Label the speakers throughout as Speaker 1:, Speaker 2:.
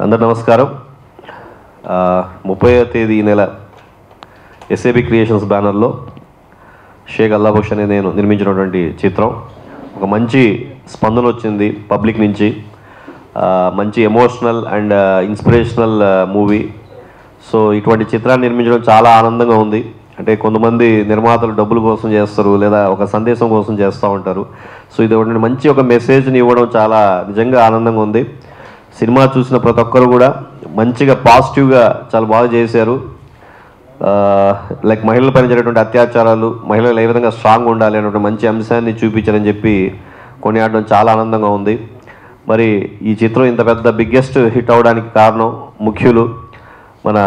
Speaker 1: అందరు నమస్కారం. 30వ తేదీ నెల ఎస్ఏబి క్రియేషన్స్ బ్యానర్లో షేక్ అల్లాబక్ష్ అనే నేను నిర్మించినటువంటి చిత్రం ఒక మంచి స్పందన వచ్చింది పబ్లిక్ నుంచి. మంచి emotional and inspirational movie. So ఇటువంటి చిత్రాన్ని నిర్మించడం చాలా ఆనందంగా ఉంది. అంటే కొంతమంది నిర్మాతలు డబ్బుల కోసం చేస్తారు, లేదా ఒక సందేశం కోసం చేస్తూ ఉంటారు. సో ఇది ఒకటి మంచి ఒక మెసేజ్ని ఇవ్వడం చాలా నిజంగా ఆనందంగా ఉంది. సినిమా చూసిన ప్రతి ఒక్కరు కూడా మంచిగా పాజిటివ్గా చాలా బాగా చేశారు. లైక్ మహిళల పైన జరిగేటువంటి అత్యాచారాలు, మహిళలు ఏ విధంగా స్ట్రాంగ్ ఉండాలి అనేటువంటి మంచి అంశాన్ని చూపించారని చెప్పి కొనియాడడం చాలా ఆనందంగా ఉంది. మరి ఈ చిత్రం ఇంత పెద్ద బిగ్గెస్ట్ హిట్ అవడానికి కారణం ముఖ్యులు మన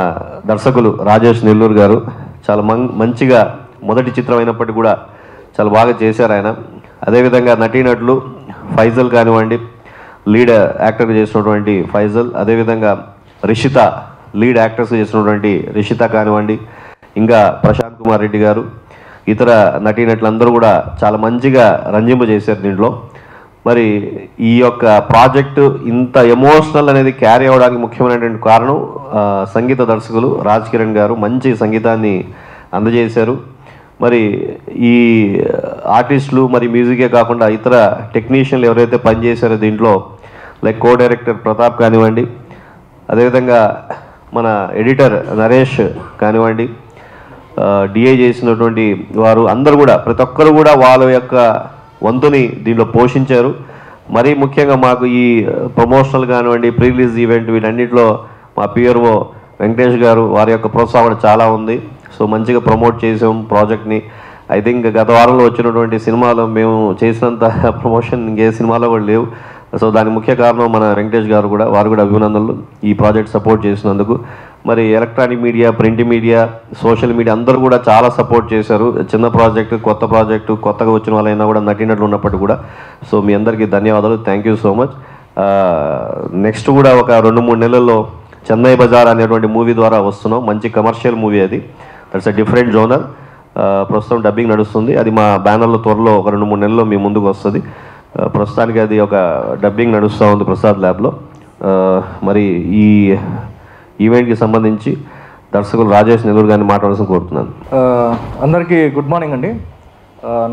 Speaker 1: దర్శకులు రాజేష్ నెల్లూరు గారు. చాలా మంచిగా మొదటి చిత్రం అయినప్పటికీ కూడా చాలా బాగా చేశారు ఆయన. అదేవిధంగా నటీనటులు ఫైజల్ కానివ్వండి, లీడ్ యాక్టర్ చేసినటువంటి ఫైజల్, అదేవిధంగా రిషిత లీడ్ యాక్టర్స్ చేసినటువంటి రిషిత కానివ్వండి, ఇంకా ప్రశాంత్ కుమార్ రెడ్డి గారు, ఇతర నటీనటులందరూ కూడా చాలా మంచిగా రంజింపజేశారు దీంట్లో. మరి ఈ యొక్క ప్రాజెక్టు ఇంత ఎమోషనల్ అనేది క్యారీ అవ్వడానికి ముఖ్యమైనటువంటి కారణం సంగీత దర్శకులు రాజ్ కిరణ్ గారు మంచి సంగీతాన్ని అందజేశారు. మరి ఈ ఆర్టిస్టులు మరి మ్యూజికే కాకుండా ఇతర టెక్నీషియన్లు ఎవరైతే పనిచేశారో దీంట్లో, లైక్ కో డైరెక్టర్ ప్రతాప్ కానివ్వండి, అదేవిధంగా మన ఎడిటర్ నరేష్ కానివ్వండి, డిఐ చేసినటువంటి వారు అందరూ కూడా ప్రతి ఒక్కరు కూడా వాళ్ళ యొక్క వంతుని దీంట్లో పోషించారు. మరీ ముఖ్యంగా మాకు ఈ ప్రమోషనల్ కానివ్వండి, ప్రీ రిలీజ్ ఈవెంట్ వీటన్నిటిలో మా పిఆర్ఓ వెంకటేష్ గారు వారి యొక్క ప్రోత్సాహం చాలా ఉంది. సో మంచిగా ప్రమోట్ చేసాం ప్రాజెక్ట్ని. ఐ థింక్ గత వారంలో వచ్చినటువంటి సినిమాలో మేము చేసినంత ప్రమోషన్ ఇంకే సినిమాలో కూడా లేవు. సో దానికి ముఖ్య కారణం మన వెంకటేష్ గారు కూడా, వారు కూడా అభినందనలు ఈ ప్రాజెక్ట్ సపోర్ట్ చేసినందుకు. మరి electronic media, print media, social media అందరూ కూడా చాలా సపోర్ట్ చేశారు. చిన్న ప్రాజెక్టు, కొత్త ప్రాజెక్టు, కొత్తగా వచ్చిన వాళ్ళైనా కూడా నటినట్లు ఉన్నప్పటికీ కూడా. సో మీ అందరికీ ధన్యవాదాలు, thank you so much. Next కూడా ఒక 2-3 నెలల్లో చెన్నై బజార్ అనేటువంటి మూవీ ద్వారా వస్తున్నాం. మంచి కమర్షియల్ మూవీ అది. That's a different genre. ప్రస్తుతం డబ్బింగ్ నడుస్తుంది. అది మా బ్యానర్లో త్వరలో ఒక 2-3 నెలల్లో మీ ముందుకు వస్తుంది. ప్రస్తుతానికి అది ఒక డబ్బింగ్ నడుస్తూ ఉంది ప్రసాద్ ల్యాబ్లో. మరి ఈ ఈవెంట్కి సంబంధించి దర్శకులు రాజేష్ నెల్లూరు గారిని మాట్లాడాల్సిన కోరుతున్నాను.
Speaker 2: అందరికీ గుడ్ మార్నింగ్ అండి.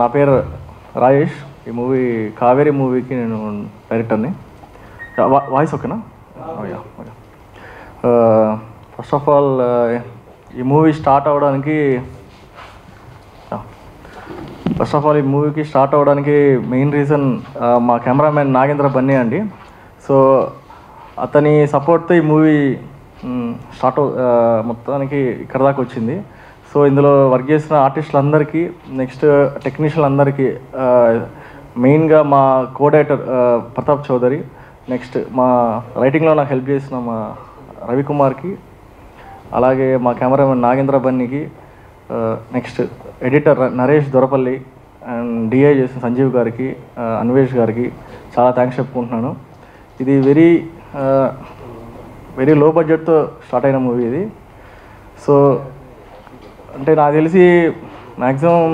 Speaker 2: నా పేరు రాజేష్. ఈ మూవీ కావేరీ మూవీకి నేను డైరెక్టర్ని. వాయిస్ ఓకేనా? ఫస్ట్ ఆఫ్ ఆల్ ఈ మూవీ స్టార్ట్ అవ్వడానికి మెయిన్ రీజన్ మా కెమెరామెన్ నాగేంద్ర బన్నీ అండి. సో అతని సపోర్ట్తో ఈ మూవీ మొత్తానికి ఇక్కడ దాకా వచ్చింది. సో ఇందులో వర్క్ చేసిన ఆర్టిస్టులందరికీ, నెక్స్ట్ టెక్నీషియన్లందరికీ, మెయిన్గా మా co director Pratap Chowdary, next మా రైటింగ్లో నాకు హెల్ప్ చేసిన మా రవికుమార్కి, అలాగే మా కెమెరామెన్ నాగేంద్ర బన్నీకి, next editor Naresh Dorapalli and DI చేసిన సంజీవ్ గారికి, అన్వేష్ గారికి చాలా థ్యాంక్స్ చెప్పుకుంటున్నాను. ఇది వెరీ లో బడ్జెట్తో స్టార్ట్ అయిన మూవీ ఇది. సో అంటే నాకు తెలిసి మ్యాక్సిమం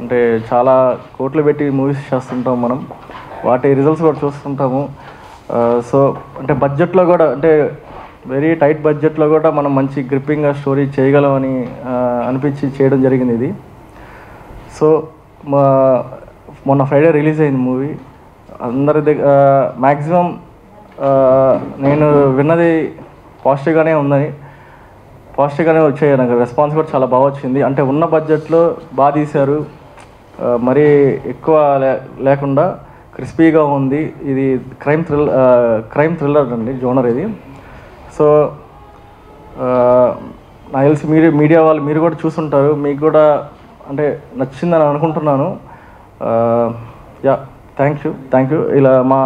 Speaker 2: అంటే చాలా కోట్లు పెట్టి మూవీస్ చేస్తుంటాం మనం, వాటి రిజల్ట్స్ కూడా చూస్తుంటాము. సో అంటే బడ్జెట్లో కూడా, అంటే వెరీ టైట్ బడ్జెట్లో కూడా మనం మంచి గ్రిప్పింగ్గా స్టోరీ చేయగలమని అనిపించి చేయడం జరిగింది ఇది. సో మొన్న ఫ్రైడే రిలీజ్ అయింది మూవీ. అందరి దగ్గర మ్యాక్సిమం నేను విన్నది పాజిటివ్గానే వచ్చాయి. నాకు రెస్పాన్స్ కూడా చాలా బాగా వచ్చింది. అంటే ఉన్న బడ్జెట్లో బాగా తీశారు, మరీ ఎక్కువ లేకుండా క్రిస్పీగా ఉంది. ఇది క్రైమ్ థ్రిల్లర్ అండి జోనర్ ఇది. సో నాకు తెలిసి మీడియా వాళ్ళు మీరు కూడా చూస్తుంటారు, మీకు కూడా అంటే నచ్చిందని అనుకుంటున్నాను. Yeah, thank you. ఇలా మా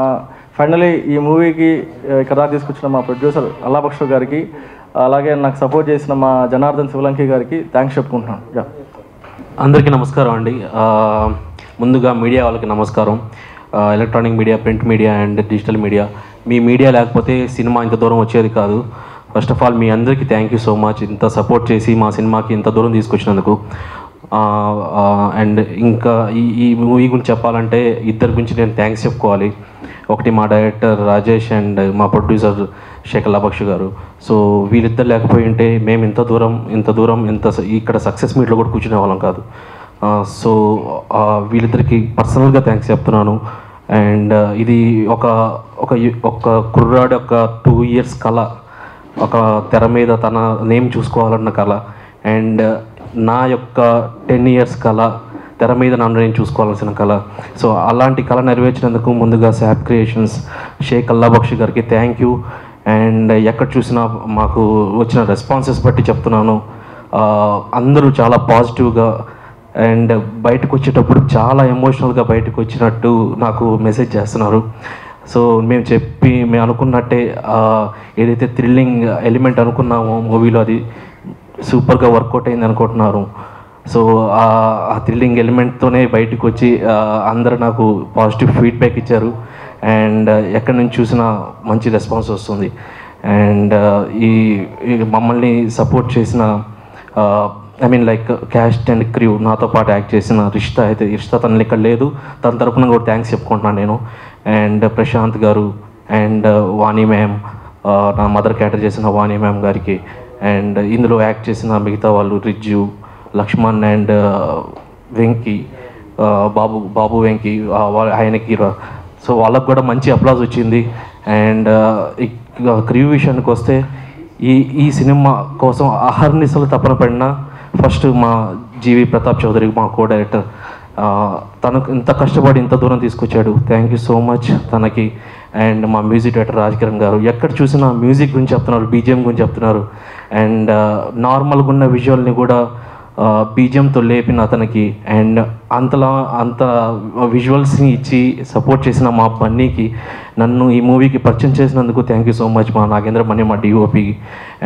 Speaker 2: ఫైనలీ ఈ మూవీకి ఇక్కడ తీసుకొచ్చిన మా ప్రొడ్యూసర్ అల్లాబక్ష్ గారికి, అలాగే నాకు సపోర్ట్ చేసిన మా జనార్దన్ శివలంకి గారికి థ్యాంక్స్ చెప్పుకుంటున్నాను. యా,
Speaker 3: అందరికీ నమస్కారం అండి. ముందుగా మీడియా వాళ్ళకి నమస్కారం. Electronic media, print media and digital media, me media లేకపోతే సినిమా ఇంత దూరం వచ్చేది కాదు. ఫస్ట్ ఆఫ్ ఆల్ మీ అందరికీ థ్యాంక్ యూ సో మచ్, ఇంత సపోర్ట్ చేసి మా సినిమాకి ఇంత దూరం తీసుకొచ్చినందుకు. అండ్ ఇంకా ఈ మూవీ గురించి చెప్పాలంటే ఇద్దరి గురించి నేను థ్యాంక్స్ చెప్పుకోవాలి. ఒకటి మా డైరెక్టర్ రాజేష్ అండ్ మా ప్రొడ్యూసర్ శేఖర్ బక్షి గారు. సో వీళ్ళిద్దరు లేకపోయి ఉంటే మేము ఇంత ఇక్కడ సక్సెస్ మీట్లో కూడా కూర్చునే వాళ్ళం కాదు. సో వీళ్ళిద్దరికి పర్సనల్గా థ్యాంక్స్ చెప్తున్నాను. అండ్ ఇది ఒక కుర్రాడు ఒక 2 years కళ, ఒక తెర మీద తన నేమ్ చూసుకోవాలన్న కళ, అండ్ నా యొక్క 10 years కళ, తెర మీద నన్ను నేను చూసుకోవాల్సిన కళ. సో అలాంటి కళ నెరవేర్చినందుకు ముందుగా శాప్ క్రియేషన్స్ శేఖర్ బక్షి గారికి థ్యాంక్ యూ. అండ్ ఎక్కడ చూసినా మాకు వచ్చిన రెస్పాన్సెస్ బట్టి చెప్తున్నాను, అందరూ చాలా పాజిటివ్గా అండ్ బయటకు వచ్చేటప్పుడు చాలా ఎమోషనల్గా బయటకు వచ్చినట్టు నాకు మెసేజ్ చేస్తున్నారు. సో మేము అనుకున్నట్టే ఏదైతే థ్రిల్లింగ్ ఎలిమెంట్ అనుకున్నామో మూవీలో అది సూపర్గా వర్కౌట్ అయింది అనుకుంటున్నారు. సో ఆ థ్రిల్లింగ్ ఎలిమెంట్తోనే బయటకు వచ్చి అందరూ నాకు పాజిటివ్ ఫీడ్బ్యాక్ ఇచ్చారు. అండ్ ఎక్కడి నుంచి చూసినా మంచి రెస్పాన్స్ వస్తుంది. అండ్ ఈ మమ్మల్ని సపోర్ట్ చేసిన లైక్ క్యాస్ట్ అండ్ క్రూ, నాతో పాటు యాక్ట్ చేసిన రిష్తా తనని ఇక్కడ లేదు, తన తరపున కూడా థ్యాంక్స్ చెప్పుకుంటున్నాను నేను. అండ్ ప్రశాంత్ గారు అండ్ వాణి మ్యామ్, నా మదర్ క్యాటర్ చేసిన వాణి మ్యామ్ గారికి, అండ్ ఇందులో యాక్ట్ చేసిన మిగతా వాళ్ళు రిజ్జు, లక్ష్మణ్ అండ్ వెంకీ, బాబు వెంకీ, ఆయనకి. సో వాళ్ళకు కూడా మంచి అప్లాజ్ వచ్చింది. అండ్ క్రూ విషయానికి వస్తే ఈ సినిమా కోసం అహర్నిశలు తపన పడిన ఫస్ట్ మా జీవి ప్రతాప్ చౌదరి, మా కో డైరెక్టర్, తనకు ఇంత కష్టపడి ఇంత దూరం తీసుకొచ్చాడు. థ్యాంక్ యూ సో మచ్ తనకి. అండ్ మా మ్యూజిక్ డైరెక్టర్ రాజ్ కిరణ్ గారు, ఎక్కడ చూసినా మ్యూజిక్ గురించి చెప్తున్నారు, బీజిఎం గురించి చెప్తున్నారు. అండ్ నార్మల్గా ఉన్న విజువల్ని కూడా బీజిఎంతో లేపిన అతనికి, అండ్ అంత విజువల్స్ని ఇచ్చి సపోర్ట్ చేసిన మా బన్నీకి, నన్ను ఈ మూవీకి పరిచయం చేసినందుకు థ్యాంక్ యూ సో మచ్ మా నాగేంద్ర మణి, మా డిఓపి,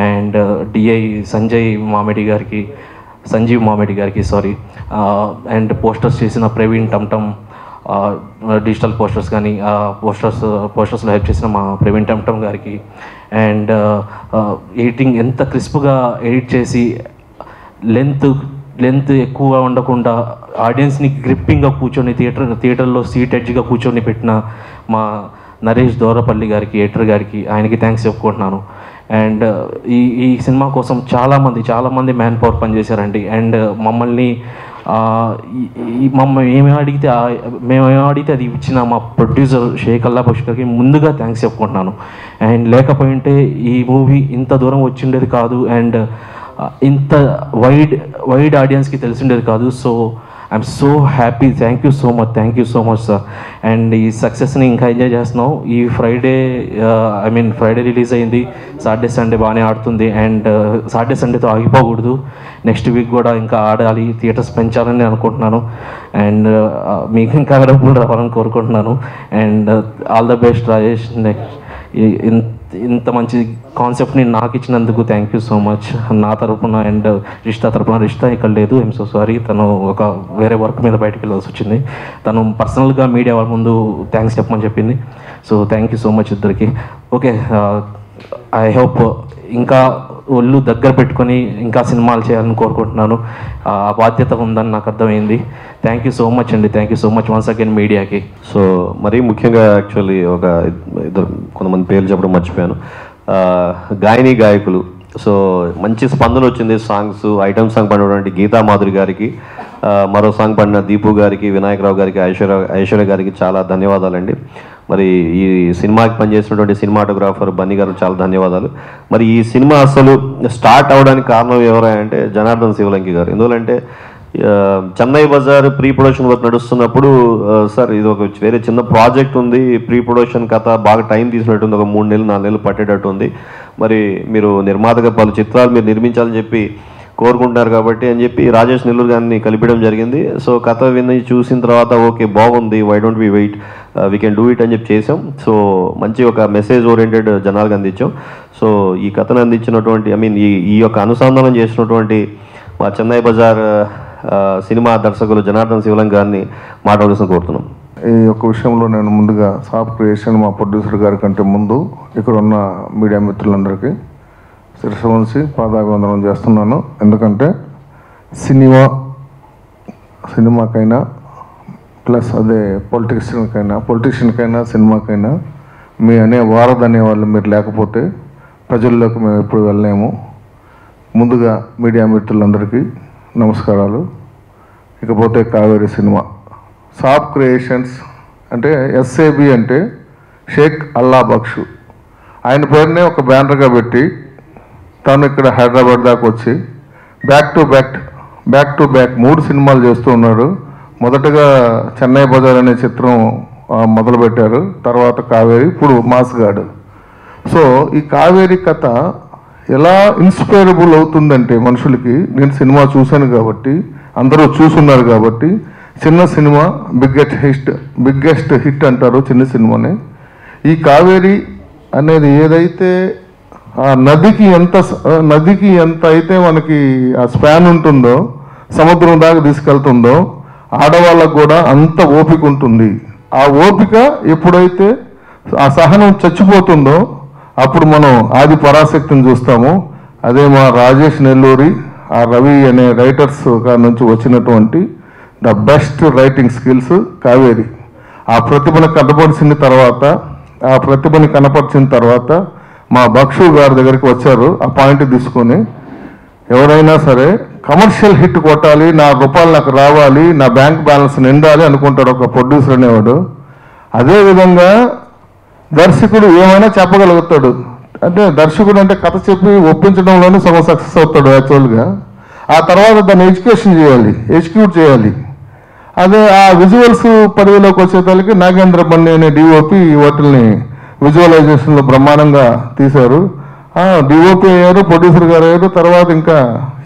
Speaker 3: అండ్ డిఐ సంజీవ్ మామిడి గారికి సారీ. అండ్ పోస్టర్స్ చేసిన ప్రవీణ్ టమ్టమ్, డిజిటల్ పోస్టర్స్ కానీ పోస్టర్స్లో హెల్ప్ చేసిన మా ప్రవీణ్ టమ్టమ్ గారికి. అండ్ ఎడిటింగ్ ఎంత క్రిస్ప్గా ఎడిట్ చేసి లెంత్ ఎక్కువగా ఉండకుండా ఆడియన్స్ని గ్రిప్పింగ్గా కూర్చొని థియేటర్లో సీట్ ఎడ్జ్గా కూర్చొని పెట్టిన మా నరేష్ దోరపల్లి గారికి, ఎడిటర్ గారికి, ఆయనకి థ్యాంక్స్ చెప్పుకుంటున్నాను. అండ్ ఈ సినిమా కోసం చాలామంది మ్యాన్ పవర్ పనిచేశారండి. అండ్ మమ్మల్ని ఏమేమి అడిగితే అది ఇచ్చిన మా ప్రొడ్యూసర్ శేఖర్ బక్షి గారికి ముందుగా థ్యాంక్స్ చెప్పుకుంటున్నాను. అండ్ లేకపోయింటే ఈ మూవీ ఇంత దూరం వచ్చిండేది కాదు, అండ్ ఇంత వైడ్ ఆడియన్స్కి తెలిసిండేది కాదు. So I'm so happy. Thank you so much sir. And ఈ సక్సెస్ని ఇంకా ఎంజాయ్ చేస్తున్నాం. ఈ ఫ్రైడే రిలీజ్ అయింది, సాటర్డే సండే బాగానే ఆడుతుంది. అండ్ సాటర్డే సండేతో ఆగిపోకూడదు, నెక్స్ట్ వీక్ కూడా ఇంకా ఆడాలి, థియేటర్స్ పెంచాలని అనుకుంటున్నాను. అండ్ మీకు ఇంకా డబ్బులు రావాలని కోరుకుంటున్నాను. And all the best Rajesh. Next ఇంత మంచి కాన్సెప్ట్ని నాకు ఇచ్చినందుకు థ్యాంక్ యూ సో మచ్ నా తరపున. అండ్ రిష్తా ఇక్కడ లేదు, ఐఎమ్ సో సారీ, తను ఒక వేరే వర్క్ మీద బయటకు వెళ్ళాల్సి వచ్చింది. తను పర్సనల్గా మీడియా వాళ్ళ ముందు థ్యాంక్స్ చెప్పమని చెప్పింది. So thank you so much ఇద్దరికి. ఓకే, ఐ హోప్ ఇంకా ఒళ్ళు దగ్గర పెట్టుకొని ఇంకా సినిమాలు చేయాలని కోరుకుంటున్నాను. ఆ బాధ్యత ఉందని నాకు అర్థమైంది. థ్యాంక్ యూ సో మచ్ అండి. Thank you so much once again మీడియాకి.
Speaker 1: సో మరీ ముఖ్యంగా యాక్చువల్లీ కొంతమంది పేర్లు చెప్పడం మర్చిపోయాను. గాయకులు, సో మంచి స్పందన వచ్చింది. సాంగ్స్ ఐటమ్ సాంగ్ పడినటువంటి గీతా మాధురి గారికి, మరో సాంగ్ పడిన దీపు గారికి, వినాయకరావు గారికి, ఐశ్వర్య గారికి చాలా ధన్యవాదాలండి. మరి ఈ సినిమాకి పనిచేసినటువంటి సినిమాటోగ్రాఫర్ బన్నీ గారు చాలా ధన్యవాదాలు. మరి ఈ సినిమా అసలు స్టార్ట్ అవడానికి కారణం ఎవరంటే జనార్దన్ శివలంకి గారు. ఎందుకంటే Chennai Bazar pre production work నడుస్తున్నప్పుడు, సార్ ఇది ఒక వేరే చిన్న ప్రాజెక్ట్ ఉంది, ప్రీ ప్రొడక్షన్ కథ బాగా టైం తీసుకున్నట్టుంది, ఒక 3 నెలలు 4 నెలలు పట్టేటట్టు ఉంది, మరి మీరు నిర్మాతగా పలు చిత్రాలు మీరు నిర్మించాలని చెప్పి కోరుకుంటున్నారు కాబట్టి అని చెప్పి రాజేష్ నెల్లూరు గారిని కలిపడం జరిగింది. సో కథ విని చూసిన తర్వాత ఓకే బాగుంది, why don't we wait, we can do it అని చెప్పి చేసాం. సో మంచి ఒక మెసేజ్ ఓరియంటెడ్ జనాలకు అందించాం. సో ఈ కథను అందించినటువంటి ఈ యొక్క అనుసంధానం చేసినటువంటి మా చెన్నై బజార్ సినిమా దర్శకులు జనార్దన్ శివలంకి గారిని మాట్లాడాల్సిన కోరుతున్నాం.
Speaker 4: ఈ యొక్క విషయంలో నేను ముందుగా సాఫ్ క్రియేషన్ మా ప్రొడ్యూసర్ గారి కంటే ముందు ఇక్కడ ఉన్న మీడియా మిత్రులందరికీ శిరస్సు వంచి పాదాభివందనం చేస్తున్నాను. ఎందుకంటే సినిమాకైనా ప్లస్ అదే పొలిటీషియన్కైనా సినిమాకైనా మీ వారధి అనేవాళ్ళు మీరు లేకపోతే ప్రజల్లోకి మేము ఎప్పుడు వెళ్ళలేము. ముందుగా మీడియా మిత్రులందరికీ నమస్కారాలు. ఇకపోతే కావేరి సినిమా సాబ్ క్రియేషన్స్ అంటే ఎస్ఏబి అంటే షేక్ అల్లా బక్షు, ఆయన పేరునే ఒక బ్యానర్గా పెట్టి తను ఇక్కడ హైదరాబాద్ దాకా వచ్చి బ్యాక్ టు బ్యాక్ 3 సినిమాలు చేస్తూ ఉన్నారు. మొదటగా చెన్నై బజార్ అనే చిత్రం మొదలుపెట్టారు, తర్వాత కావేరి, ఇప్పుడు మాస్గాడ్. సో ఈ కావేరి కథ ఎలా ఇన్స్పైరబుల్ అవుతుందంటే మనుషులకి, నేను సినిమా చూశాను కాబట్టి, అందరూ చూస్తున్నారు కాబట్టి, చిన్న సినిమా బిగ్గెస్ట్ హిట్ అంటారు చిన్న సినిమాని. ఈ కావేరి అనేది ఏదైతే ఆ నదికి ఎంత అయితే మనకి ఆ స్పాన్ ఉంటుందో, సముద్రం దాకా తీసుకెళ్తుందో, ఆడవాళ్ళకు కూడా అంత ఓపిక ఉంటుంది. ఆ ఓపిక ఎప్పుడైతే ఆ సహనం చచ్చిపోతుందో అప్పుడు మనం ఆది పరాశక్తిని చూస్తాము. అదే మా రాజేష్ నెల్లూరి, ఆ రవి అనే రైటర్స్ నుంచి వచ్చినటువంటి the best writing skills Kaveri. ఆ ప్రతిభను కనపరిచిన తర్వాత మా బక్షు గారి దగ్గరికి వచ్చారు. ఆ పాయింట్ తీసుకొని ఎవరైనా సరే కమర్షియల్ హిట్ కొట్టాలి, నా రూపాయలు నాకు రావాలి, నా బ్యాంక్ బ్యాలెన్స్ నిండాలి అనుకుంటాడు ఒక ప్రొడ్యూసర్ అనేవాడు. అదేవిధంగా దర్శకుడు ఏమైనా చెప్పగలుగుతాడు. అంటే దర్శకుడు అంటే కథ చెప్పి ఒప్పించడంలోనే సగం సక్సెస్ అవుతాడు యాక్చువల్గా. ఆ తర్వాత దాన్ని ఎగ్జిక్యూట్ చేయాలి. అదే ఆ విజువల్స్ పరిధిలోకి వచ్చేసరికి నాగేంద్ర బన్ని అనే డిఓపి వాటిని విజువలైజేషన్లో బ్రహ్మాండంగా తీశారు. డిఓపి అయ్యారు, ప్రొడ్యూసర్ గారు అయ్యారు. తర్వాత ఇంకా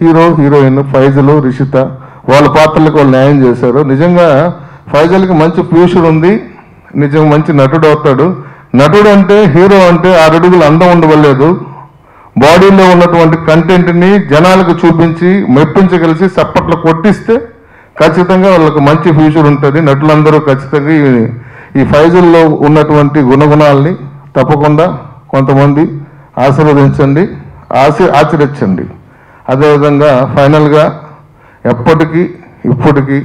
Speaker 4: హీరోయిన్ ఫైజల్, రిషిత వాళ్ళ పాత్రలకు వాళ్ళు న్యాయం చేశారు. నిజంగా ఫైజల్కి మంచి ఫ్యూచర్ ఉంది, నిజంగా మంచి నటుడు అవుతాడు. నటుడు అంటే హీరో అంటే 6 అడుగులు అందం ఉండవలేదు, బాడీలో ఉన్నటువంటి కంటెంట్ని జనాలకు చూపించి మెప్పించగలిసి చప్పట్లు కొట్టిస్తే ఖచ్చితంగా వాళ్ళకి మంచి ఫ్యూచర్ ఉంటుంది. నటులందరూ ఖచ్చితంగా ఈ ఫైజల్లో ఉన్నటువంటి గుణగుణాలని తప్పకుండా కొంతమంది ఆశీర్వదించండి, ఆచరించండి. అదేవిధంగా ఫైనల్గా ఇప్పటికీ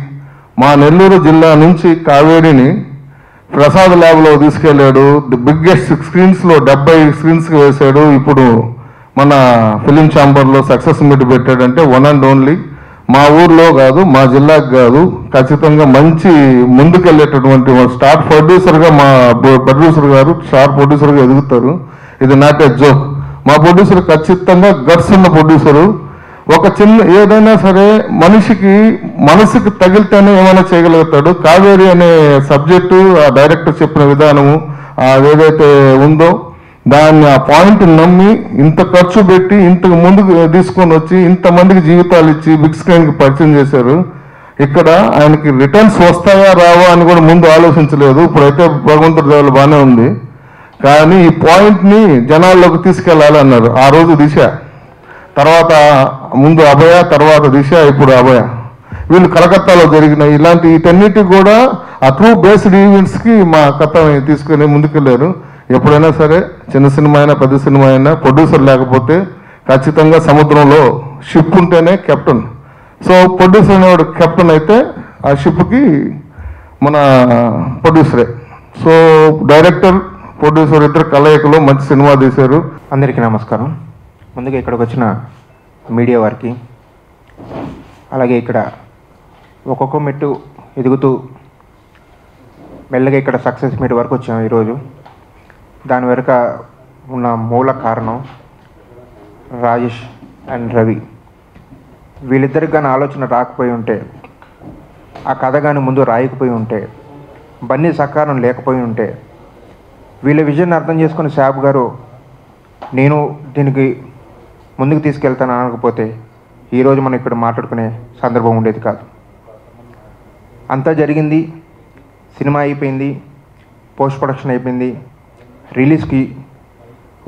Speaker 4: మా నెల్లూరు జిల్లా నుంచి కావేరిని ప్రసాద్ ల్యాబ్లో తీసుకెళ్ళాడు. ది బిగ్గెస్ట్ స్క్రీన్స్లో 70 స్క్రీన్స్కి వేశాడు. ఇప్పుడు మన ఫిలిం ఛాంబర్లో సక్సెస్ మీట్ పెట్టాడంటే వన్ అండ్ ఓన్లీ మా ఊర్లో కాదు, మా జిల్లాకు కాదు, ఖచ్చితంగా మంచి ముందుకెళ్ళేటటువంటి స్టార్ ప్రొడ్యూసర్గా మా ప్రొడ్యూసర్ గారు స్టార్ ప్రొడ్యూసర్గా ఎదుగుతారు. ఇది నాట్ ఏ జోక్. మా ప్రొడ్యూసర్ ఖచ్చితంగా గట్స్ ఉన్న ప్రొడ్యూసరు. ఒక చిన్న ఏదైనా సరే మనసుకి తగిలితేనే ఏమైనా చేయగలుగుతాడు. కావేరి అనే సబ్జెక్టు ఆ డైరెక్టర్ చెప్పిన విధానము ఏదైతే ఉందో దాన్ని ఆ పాయింట్ నమ్మి ఇంత ఖర్చు పెట్టి ఇంతకు ముందుకు తీసుకొని వచ్చి ఇంతమందికి జీవితాలు ఇచ్చి బిగ్ స్క్రీన్కి పరిచయం చేశారు. ఇక్కడ ఆయనకి రిటర్న్స్ వస్తాయా రావా అని కూడా ముందు ఆలోచించలేదు. ఇప్పుడైతే భగవంతుడి దేవుడు బాగానే ఉంది, కానీ ఈ పాయింట్ని జనాల్లోకి తీసుకెళ్ళాలి అన్నారు. ఆ రోజు దిశ, తర్వాత ముందు అభయ, తర్వాత దిశ, ఇప్పుడు అభయ. వీళ్ళు కలకత్తాలో జరిగిన ఇలాంటి వీటన్నిటి కూడా ఆ ట్రూ బేస్డ్ ఈవెంట్స్కి మా కథని తీసుకుని ముందుకెళ్ళారు. ఎప్పుడైనా సరే చిన్న సినిమా అయినా పెద్ద సినిమా అయినా ప్రొడ్యూసర్ లేకపోతే ఖచ్చితంగా సముద్రంలో షిప్ ఉంటేనే కెప్టెన్. సో ప్రొడ్యూసర్ అనేవాడు కెప్టెన్ అయితే ఆ షిప్కి మన ప్రొడ్యూసరే. సో డైరెక్టర్ ప్రొడ్యూసర్ ఇద్దరు కలయికలో మంచి సినిమా తీశారు.
Speaker 5: అందరికీ నమస్కారం. ముందుగా ఇక్కడికి వచ్చిన మీడియా వారికి, అలాగే ఇక్కడ ఒక్కొక్క మెట్టు ఎదుగుతూ మెల్లగా ఇక్కడ సక్సెస్ మీట్ వరకు వచ్చాము ఈరోజు. దాని వెనుక ఉన్న మూల కారణం రాజేష్ అండ్ రవి. వీళ్ళిద్దరికి కానీ ఆలోచన రాకపోయి ఉంటే, ఆ కథ కానీ ముందు రాయకపోయి ఉంటే, బన్నీ సహకారం లేకపోయి ఉంటే, వీళ్ళ విజన్ అర్థం చేసుకుని శాబ్ గారు నేను దీనికి ముందుకు తీసుకెళ్తాను అనకపోతే ఈరోజు మనం ఇక్కడ మాట్లాడుకునే సందర్భం ఉండేది కాదు. అంతా జరిగింది, సినిమా అయిపోయింది, పోస్ట్ ప్రొడక్షన్ అయిపోయింది, రిలీజ్కి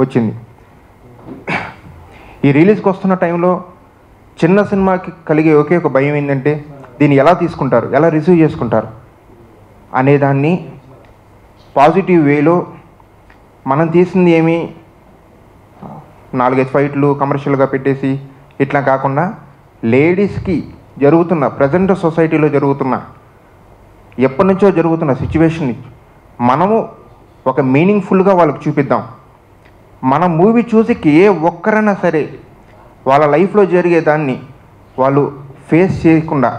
Speaker 5: వచ్చింది. ఈ రిలీజ్కి వస్తున్న టైంలో చిన్న సినిమాకి కలిగే ఒకే ఒక భయం ఏంటంటే దీన్ని ఎలా తీసుకుంటారు, ఎలా రిసీవ్ చేసుకుంటారు అనేదాన్ని పాజిటివ్ వేలో మనం తీసింది ఏమి 4-5 ఫైట్లు కమర్షియల్గా పెట్టేసి ఇట్లా కాకుండా లేడీస్కి జరుగుతున్న ప్రజెంట్ సొసైటీలో జరుగుతున్న ఎప్పటి నుంచో జరుగుతున్న సిచ్యువేషన్ని మనము ఒక మీనింగ్ఫుల్గా వాళ్ళకి చూపిద్దాం మన మూవీ చూసి ఏ ఒక్కరైనా సరే వాళ్ళ లైఫ్లో జరిగేదాన్ని వాళ్ళు ఫేస్ చేయకుండా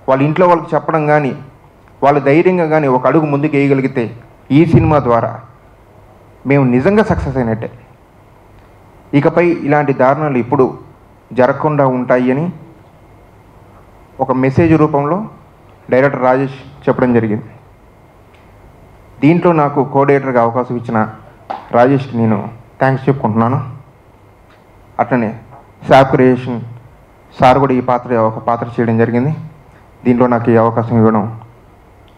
Speaker 5: వాళ్ళ ఇంట్లో వాళ్ళకి చెప్పడం కానీ వాళ్ళు ధైర్యంగా కానీ ఒక అడుగు ముందుకు వేయగలిగితే ఈ సినిమా ద్వారా మేము నిజంగా సక్సెస్ అయినట్టే. ఇకపై ఇలాంటి దారుణాలు ఇప్పుడు జరగకుండా ఉంటాయి అని ఒక మెసేజ్ రూపంలో డైరెక్టర్ రాజేష్ చెప్పడం జరిగింది. దీంట్లో నాకు కోఆర్డినేటర్గా అవకాశం ఇచ్చిన రాజేష్కి నేను థ్యాంక్స్ చెప్పుకుంటున్నాను. అట్లనే శాప్ క్రియేషన్ సార్ కూడా ఈ పాత్ర చేయడం జరిగింది. దీంట్లో నాకు ఈ అవకాశం ఇవ్వడం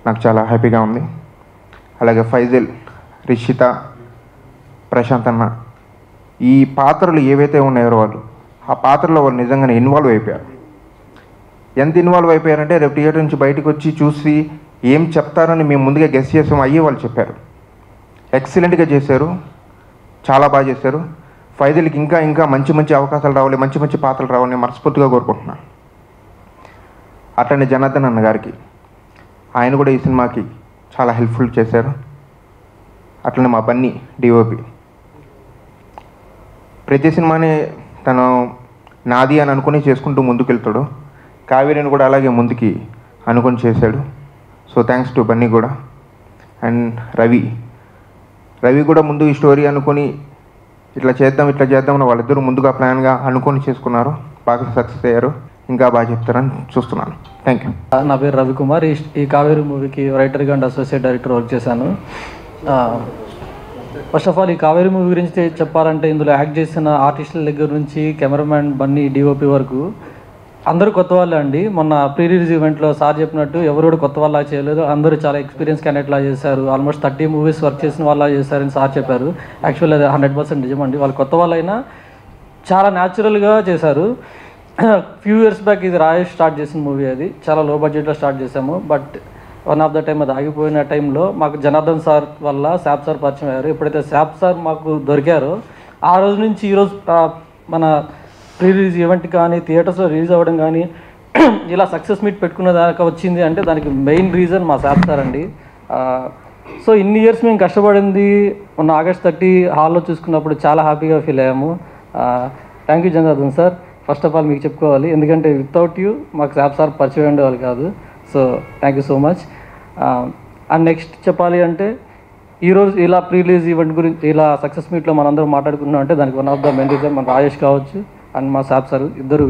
Speaker 5: నాకు చాలా హ్యాపీగా ఉంది. అలాగే ఫైజల్, రిషిత, ప్రశాంత్ అన్న ఈ పాత్రలు ఏవైతే ఉన్నాయో ఆ పాత్రలో వాళ్ళు నిజంగానే ఇన్వాల్వ్ అయిపోయారు. ఎంత ఇన్వాల్వ్ అయిపోయారంటే రేపు థియేటర్ నుంచి బయటకు వచ్చి చూసి ఏం చెప్తారని మేము ముందుగా గెస్ చేసాం, అయ్యే వాళ్ళు చెప్పారు. ఎక్సలెంట్గా చేశారు, చాలా బాగా చేశారు. ఫైజల్కి ఇంకా ఇంకా మంచి మంచి అవకాశాలు రావాలి, మంచి మంచి పాత్రలు రావాలని మనస్ఫూర్తిగా కోరుకుంటున్నాను. అట్లనే జనార్దన్ అన్న గారికి ఆయన కూడా ఈ సినిమాకి చాలా హెల్ప్ఫుల్ చేశారు. అట్లనే మా బన్నీ డిఓపి ప్రతి సినిమాని తను నాది అని అనుకుని చేసుకుంటూ ముందుకు వెళ్తాడు. కావేరిని కూడా అలాగే ముందుకి అనుకొని చేశాడు. సో థ్యాంక్స్ టు బన్నీ కూడా. అండ్ రవి కూడా ముందు ఈ స్టోరీ అనుకొని ఇట్లా చేద్దాం అని వాళ్ళిద్దరూ ముందుగా ప్లాన్గా అనుకొని చేసుకున్నారు. బాగా సక్సెస్ అయ్యారు. ఇంకా బాగా చెప్తారని చూస్తున్నాను. Thank you.
Speaker 2: నా పేరు రవికుమార్. ఈ కావేరి మూవీకి రైటర్గా అండ్ అసోసియేట్ డైరెక్టర్ వర్క్ చేశాను. ఫస్ట్ ఆఫ్ ఆల్ ఈ కావేరి మూవీ గురించి చెప్పాలంటే ఇందులో యాక్ట్ చేసిన ఆర్టిస్టుల దగ్గర నుంచి కెమెరామ్యాన్ బన్నీ డిఓపి వరకు అందరూ కొత్త వాళ్ళే అండి. మొన్న ప్రీ రిలీజ్ ఈవెంట్లో సార్ చెప్పినట్టు ఎవరు కూడా కొత్త వాళ్ళ చేయలేదు, అందరూ చాలా ఎక్స్పీరియన్స్ క్యాండిడేట్లా చేశారు. ఆల్మోస్ట్ 30 మూవీస్ వర్క్ చేసిన వాళ్ళ చేశారని సార్ చెప్పారు. యాక్చువల్లీ అది 100% నిజమండి. వాళ్ళు కొత్త వాళ్ళైనా చాలా న్యాచురల్గా చేశారు. ఫ్యూ ఇయర్స్ బ్యాక్ ఇది రాజేష్ స్టార్ట్ చేసిన మూవీ, అది చాలా లో బడ్జెట్లో స్టార్ట్ చేసాము. But one of the time అది ఆగిపోయిన టైంలో మాకు జనార్దన్ సార్ వల్ల శాప్ సార్ పరిచయం అయ్యారు. ఎప్పుడైతే శాప్ సార్ మాకు దొరికారో ఆ రోజు నుంచి ఈరోజు మన ప్రీ రిలీజ్ ఈవెంట్ కానీ థియేటర్స్లో రిలీజ్ అవ్వడం కానీ ఇలా సక్సెస్ మీట్ పెట్టుకున్న దాకా వచ్చింది అంటే దానికి మెయిన్ రీజన్ మా శాప్ సార్ అండి. సో ఇన్ని ఇయర్స్ మేము కష్టపడింది మొన్న ఆగస్ట్ 30 హాల్లో చూసుకున్నప్పుడు చాలా హ్యాపీగా ఫీల్ అయ్యాము. Thank you Janardhan sir. First of all మీకు చెప్పుకోవాలి, ఎందుకంటే వితౌట్ యూ మాకు శాప్ సార్ పరిచయం ఉండేవాళ్ళు కాదు. So thank you so much. And next చెప్పాలి అంటే ఈరోజు ఇలా ప్రీ రిలీజ్ ఈవెంట్ గురించి ఇలా సక్సెస్ మీట్లో మనందరం మాట్లాడుకున్నాం అంటే దానికి one of the main reason మన రాజేష్ కావచ్చు అండ్ మా శాప్ సార్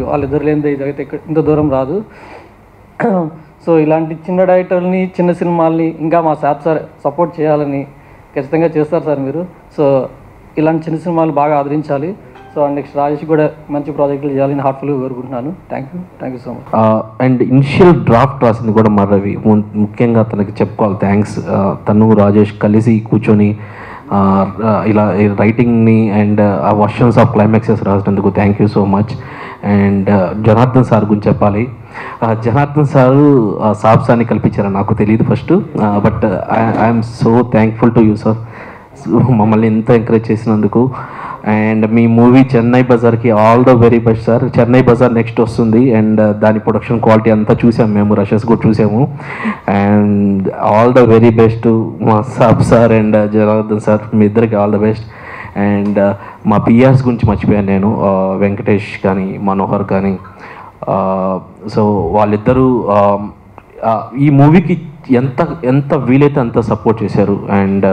Speaker 2: వాళ్ళిద్దరు లేనిదే ఇదైతే ఇంత దూరం రాదు. సో ఇలాంటి చిన్న డైరెక్టర్ని చిన్న సినిమాల్ని ఇంకా మా శాప్ సార్ సపోర్ట్ చేయాలని ఖచ్చితంగా చేస్తారు సార్ మీరు. సో ఇలాంటి చిన్న సినిమాలు బాగా ఆదరించాలి. సో నెక్స్ట్ రాజేష్ కూడా మంచి ప్రాజెక్టులు చేయాలని హార్ట్ఫుల్గా కోరుకుంటున్నాను. Thank you so much.
Speaker 3: And initial draft రాసింది కూడా మా రవి. ముఖ్యంగా తనకి చెప్పుకోవాలి థ్యాంక్స్. తను రాజేష్ కలిసి కూర్చొని ఇలా రైటింగ్ని అండ్ ఆ వర్షన్స్ ఆఫ్ క్లైమాక్సెస్ రాసినందుకు thank you so much. And Janardhan sir గురించి చెప్పాలి. జనార్దన్ సారు సాబ్ సార్ని కల్పించారని నాకు తెలియదు first, but I'm so thankful to you sir, మమ్మల్ని ఎంత ఎంకరేజ్ చేసినందుకు. అండ్ మీ మూవీ చెన్నై బజార్కి all the very best sir. Chennai Bazaar next వస్తుంది అండ్ దాని ప్రొడక్షన్ క్వాలిటీ అంతా చూసాము మేము, రషెస్ కూడా చూసాము. And all the very best మా సాబ్ సార్ అండ్ జనార్దన్ సార్, మీ ఇద్దరికి ఆల్ ద బెస్ట్. అండ్ మా పిఆర్స్ గురించి మర్చిపోయాను నేను, వెంకటేష్ కానీ మనోహర్ కానీ. సో వాళ్ళిద్దరూ ఈ మూవీకి ఎంత వీలైతే అంత సపోర్ట్ చేశారు. అండ్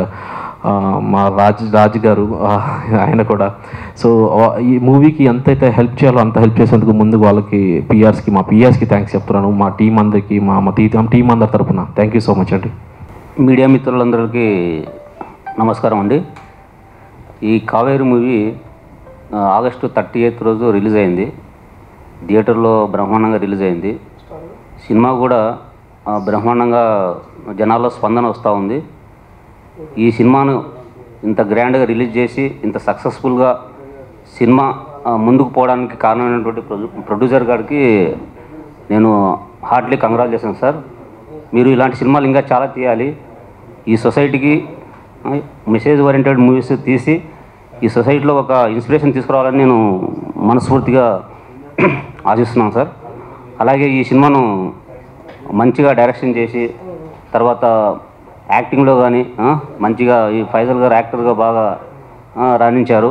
Speaker 3: మా రాజ్ గారు ఆయన కూడా. సో ఈ మూవీకి ఎంతైతే హెల్ప్ చేయాలో అంత హెల్ప్ చేసేందుకు ముందు వాళ్ళకి మా పిఆర్స్కి థ్యాంక్స్ చెప్తున్నాను. మా టీం అందరికీ మా టీం అందరి తరఫున థ్యాంక్ యూ సో మచ్ అండి.
Speaker 6: మీడియా మిత్రులందరికీ నమస్కారం అండి. ఈ కావేరి మూవీ ఆగస్టు 30th రోజు రిలీజ్ అయింది. థియేటర్లో బ్రహ్మాండంగా రిలీజ్ అయింది. సినిమా కూడా బ్రహ్మాండంగా జనాల్లో స్పందన వస్తూ ఉంది. ఈ సినిమాను ఇంత గ్రాండ్గా రిలీజ్ చేసి ఇంత సక్సెస్ఫుల్గా సినిమా ముందుకు పోవడానికి కారణమైనటువంటి ప్రొడ్యూసర్ గారికి నేను హార్ట్లీ కంగ్రాచులేషన్ సార్. మీరు ఇలాంటి సినిమాలు ఇంకా చాలా తీయాలి. ఈ సొసైటీకి మెసేజ్ ఓరియంటెడ్ మూవీస్ తీసి ఈ సొసైటీలో ఒక ఇన్స్పిరేషన్ తీసుకురావాలని నేను మనస్ఫూర్తిగా ఆశిస్తున్నాను సార్. అలాగే ఈ సినిమాను మంచిగా డైరెక్షన్ చేసి తర్వాత యాక్టింగ్లో కానీ మంచిగా ఈ ఫైజల్ గారు యాక్టర్గా బాగా రాణించారు.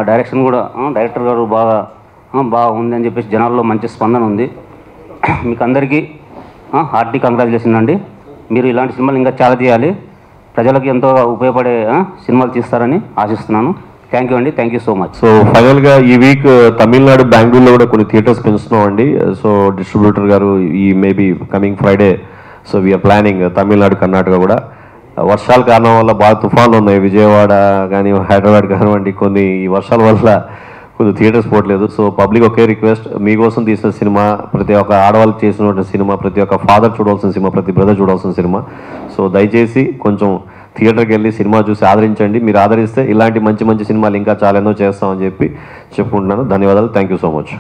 Speaker 6: డైరెక్షన్ కూడా డైరెక్టర్ గారు బాగా ఉంది అని చెప్పేసి జనాల్లో మంచి స్పందన ఉంది. మీకు అందరికీ హార్టీ కంగ్రాచులేషన్ అండి. మీరు ఇలాంటి సినిమాలు ఇంకా చాలా తీయాలి, ప్రజలకు ఎంతో ఉపయోగపడే సినిమాలు తీస్తారని ఆశిస్తున్నాను. థ్యాంక్ యూ అండి, thank you so much.
Speaker 1: So ఫైనల్గా ఈ వీక్ తమిళనాడు, బెంగళూరులో కూడా కొన్ని థియేటర్స్ పెంచుతున్నాం అండి. సో డిస్ట్రిబ్యూటర్ గారు ఈ maybe coming Friday so we are planning Tamil Nadu, Karnataka కూడా. వర్షాల కారణం వల్ల బాగా తుఫాన్లు ఉన్నాయి, విజయవాడ కానీ హైదరాబాద్ కానివ్వండి, కొన్ని ఈ వర్షాల వల్ల కొన్ని థియేటర్స్ పోవట్లేదు. సో పబ్లిక్ ఒకే రిక్వెస్ట్, మీకోసం తీసిన సినిమా, ప్రతి ఒక్క ఆడవాళ్ళకి చేసినటువంటి సినిమా, ప్రతి ఒక్క ఫాదర్ చూడాల్సిన సినిమా, ప్రతి బ్రదర్ చూడాల్సిన సినిమా. సో దయచేసి కొంచెం థియేటర్కి వెళ్ళి సినిమా చూసి ఆదరించండి. మీరు ఆదరిస్తే ఇలాంటి మంచి మంచి సినిమాలు ఇంకా చాలా ఎన్నో చేస్తామని చెప్పి చెప్పుకుంటున్నాను. ధన్యవాదాలు. Thank you so much.